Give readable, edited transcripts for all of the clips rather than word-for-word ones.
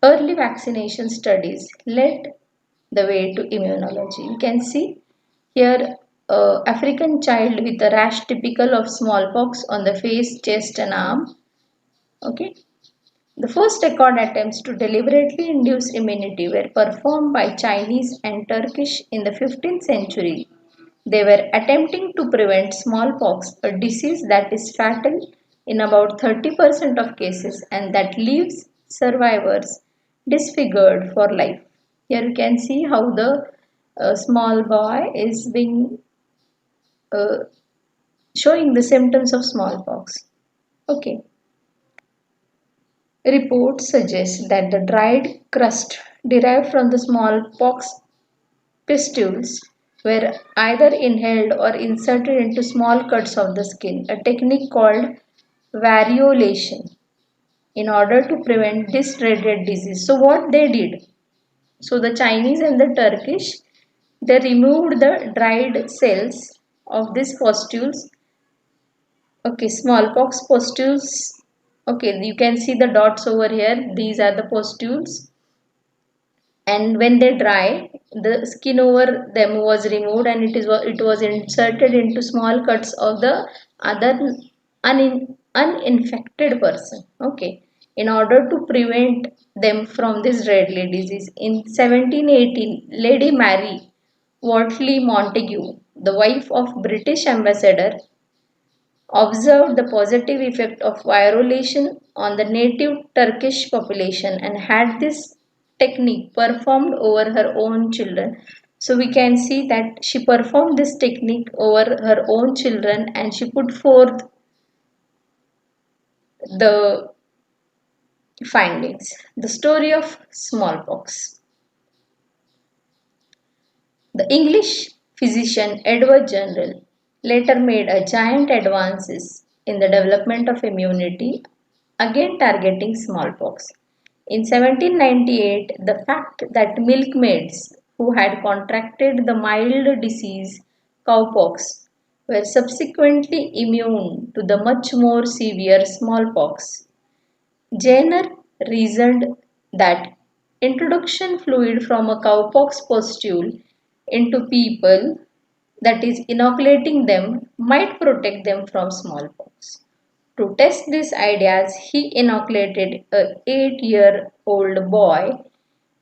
Early vaccination studies led the way to immunology. You can see here African child with a rash typical of smallpox on the face, chest and arm. Okay. The first record attempts to deliberately induce immunity were performed by Chinese and Turkish in the 15th century. They were attempting to prevent smallpox, a disease that is fatal in about 30% of cases and that leaves survivors disfigured for life. Here you can see how the small boy is being uh, showing the symptoms of smallpox. Okay. Reports suggest that the dried crust derived from the smallpox pustules were either inhaled or inserted into small cuts of the skin, a technique called variolation, in order to prevent this dreaded disease. So, what they did? So, the Chinese and the Turkish they removed the dried cells of these pustules. Okay, smallpox pustules. Okay, you can see the dots over here. These are the pustules, and when they dry the skin over them was removed and it was inserted into small cuts of the other uninfected person. Okay, in order to prevent them from this deadly disease. In 1718, Lady Mary Wortley Montagu, the wife of British ambassador, observed the positive effect of violation on the native Turkish population and had this technique performed over her own children. So we can see that she performed this technique over her own children and she put forth the findings. The story of smallpox. The English physician Edward Jenner later made a giant advances in the development of immunity, again targeting smallpox. In 1798, the fact that milkmaids who had contracted the mild disease cowpox were subsequently immune to the much more severe smallpox. Jenner reasoned that introduction fluid from a cowpox pustule into people, that is inoculating them, might protect them from smallpox. To test these ideas, he inoculated a 8-year-old boy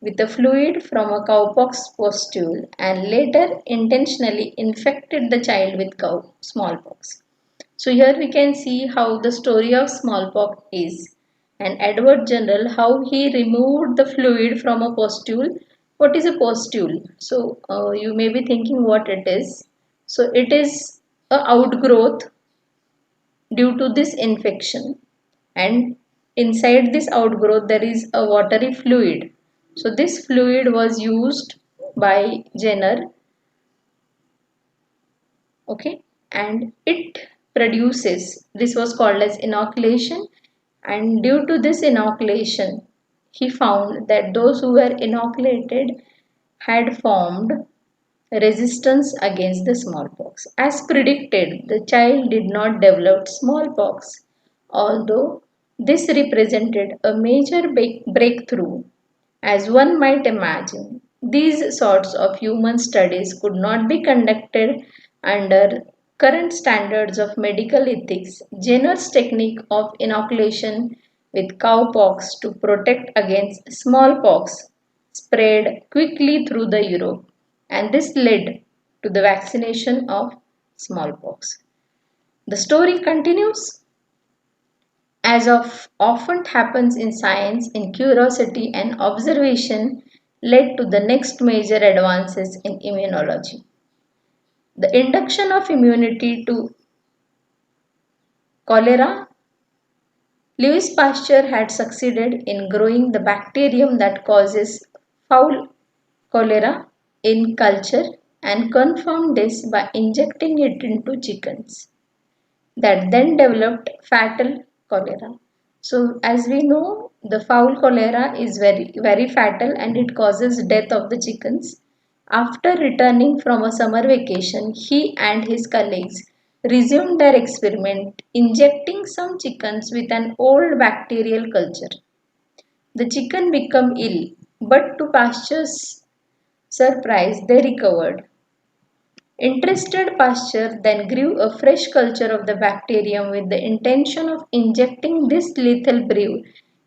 with a fluid from a cowpox pustule and later intentionally infected the child with smallpox. So here we can see how the story of smallpox is, and Edward Jenner how he removed the fluid from a pustule. What is a pustule? So you may be thinking what it is. So it is a outgrowth due to this infection, and inside this outgrowth there is a watery fluid. So this fluid was used by Jenner. Okay, and it produces, this was called as inoculation, and due to this inoculation he found that those who were inoculated had formed resistance against the smallpox. As predicted, the child did not develop smallpox, although this represented a major breakthrough. As one might imagine, these sorts of human studies could not be conducted under current standards of medical ethics. Jenner's technique of inoculation with cowpox to protect against smallpox spread quickly through the Europe, and this led to the vaccination of smallpox. The story continues. As of often happens in science, in curiosity and observation led to the next major advances in immunology. The induction of immunity to cholera. Louis Pasteur had succeeded in growing the bacterium that causes foul cholera in culture and confirmed this by injecting it into chickens that then developed fatal cholera. So, as we know, the foul cholera is very fatal and it causes death of the chickens. After returning from a summer vacation, he and his colleagues resumed their experiment, injecting some chickens with an old bacterial culture. The chicken became ill, but to Pasture's surprise, they recovered. Interested Pasteur then grew a fresh culture of the bacterium with the intention of injecting this lethal brew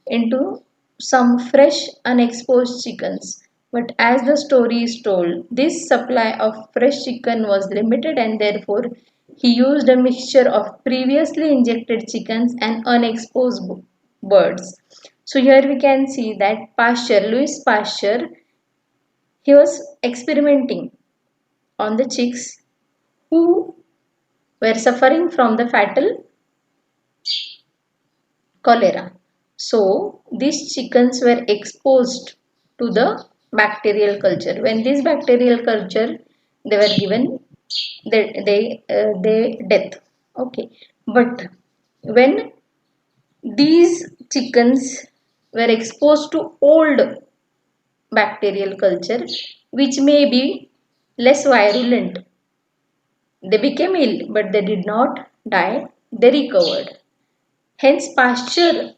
into some fresh, unexposed chickens. But as the story is told, this supply of fresh chicken was limited and therefore he used a mixture of previously injected chickens and unexposed birds. So here we can see that Louis Pasteur, he was experimenting on the chicks who were suffering from the fatal cholera. So these chickens were exposed to the bacterial culture. When this bacterial culture they were given, they death. Okay, but when these chickens were exposed to old bacterial culture, which may be less virulent, they became ill, but they did not die, they recovered. Hence, Pasteur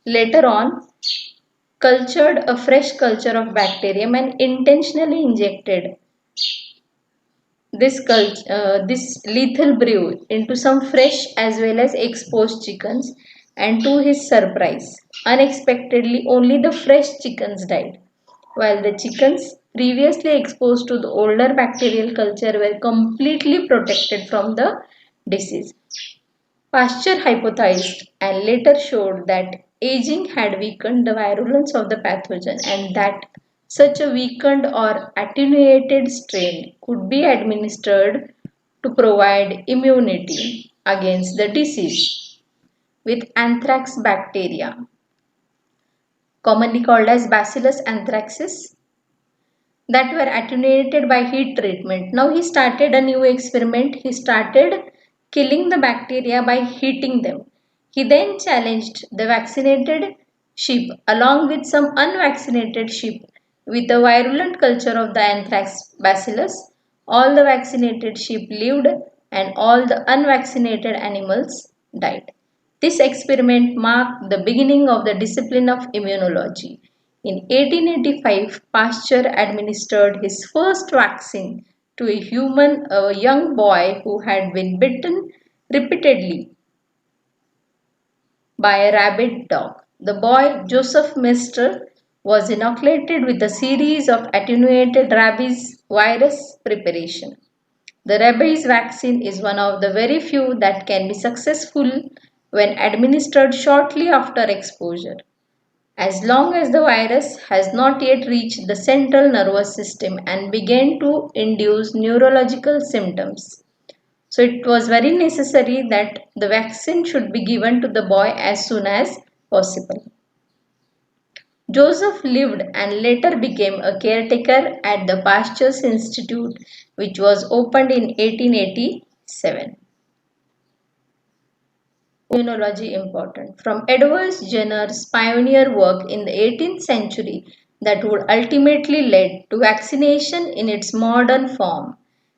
later on cultured a fresh culture of bacterium and intentionally injected this lethal brew into some fresh as well as exposed chickens, and to his surprise, unexpectedly, only the fresh chickens died, while the chickens previously exposed to the older bacterial culture were completely protected from the disease. Pasteur hypothesized and later showed that aging had weakened the virulence of the pathogen and that such a weakened or attenuated strain could be administered to provide immunity against the disease. With anthrax bacteria, commonly called as Bacillus anthracis, that were attenuated by heat treatment. Now he started a new experiment. He started killing the bacteria by heating them. He then challenged the vaccinated sheep along with some unvaccinated sheep with a virulent culture of the anthrax bacillus. All the vaccinated sheep lived and all the unvaccinated animals died. This experiment marked the beginning of the discipline of immunology. In 1885, Pasteur administered his first vaccine to a young boy who had been bitten repeatedly by a rabid dog. The boy, Joseph Mister, was inoculated with a series of attenuated rabies virus preparation. The rabies vaccine is one of the very few that can be successful when administered shortly after exposure, as long as the virus has not yet reached the central nervous system and began to induce neurological symptoms. So it was very necessary that the vaccine should be given to the boy as soon as possible. Joseph lived and later became a caretaker at the Pasteur's Institute, which was opened in 1887. Immunology important. From Edward Jenner's pioneer work in the 18th century that would ultimately lead to vaccination in its modern form,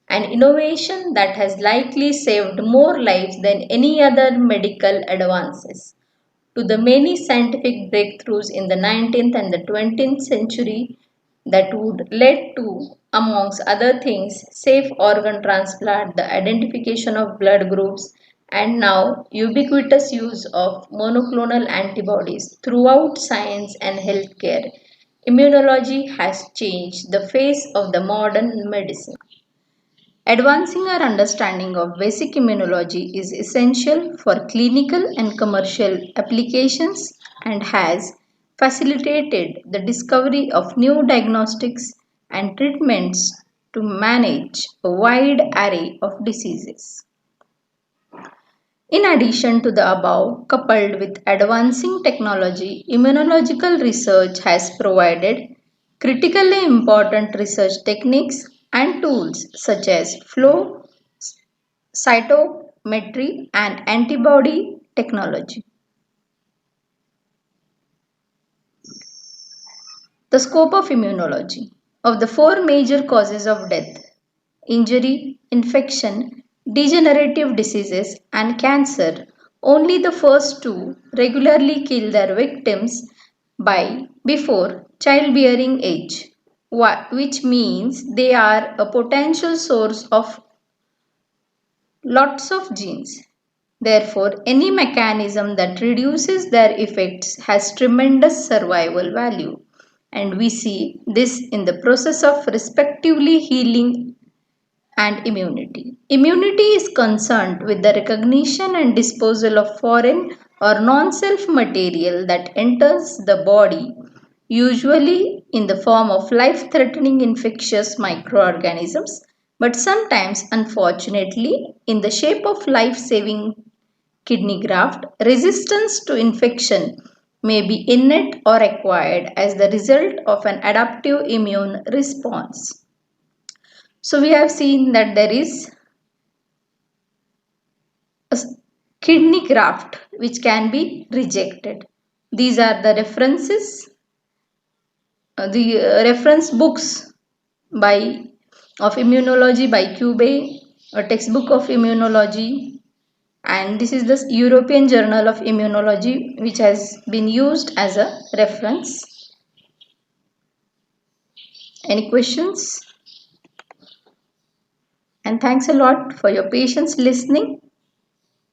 an innovation that has likely saved more lives than any other medical advances, to the many scientific breakthroughs in the 19th and the 20th century that would lead to, amongst other things, safe organ transplant, the identification of blood groups, and now ubiquitous use of monoclonal antibodies throughout science and healthcare. Immunology has changed the face of the modern medicine. Advancing our understanding of basic immunology is essential for clinical and commercial applications and has facilitated the discovery of new diagnostics and treatments to manage a wide array of diseases. In addition to the above, coupled with advancing technology, immunological research has provided critically important research techniques and tools such as flow cytometry and antibody technology. The scope of immunology. Of the four major causes of death, injury, infection, degenerative diseases, and cancer, only the first two regularly kill their victims, by before childbearing age, which means they are a potential source of lots of genes. Therefore, any mechanism that reduces their effects has tremendous survival value. And we see this in the process of respectively healing and immunity. Immunity is concerned with the recognition and disposal of foreign or non-self material that enters the body, usually in the form of life-threatening infectious microorganisms, but sometimes, unfortunately, in the shape of life-saving kidney graft. Resistance to infection may be innate or acquired as the result of an adaptive immune response. So we have seen that there is a kidney graft which can be rejected. These are the references, the reference books by of immunology by Cube, a textbook of immunology, and this is the European Journal of Immunology which has been used as a reference. Any questions? And thanks a lot for your patience listening.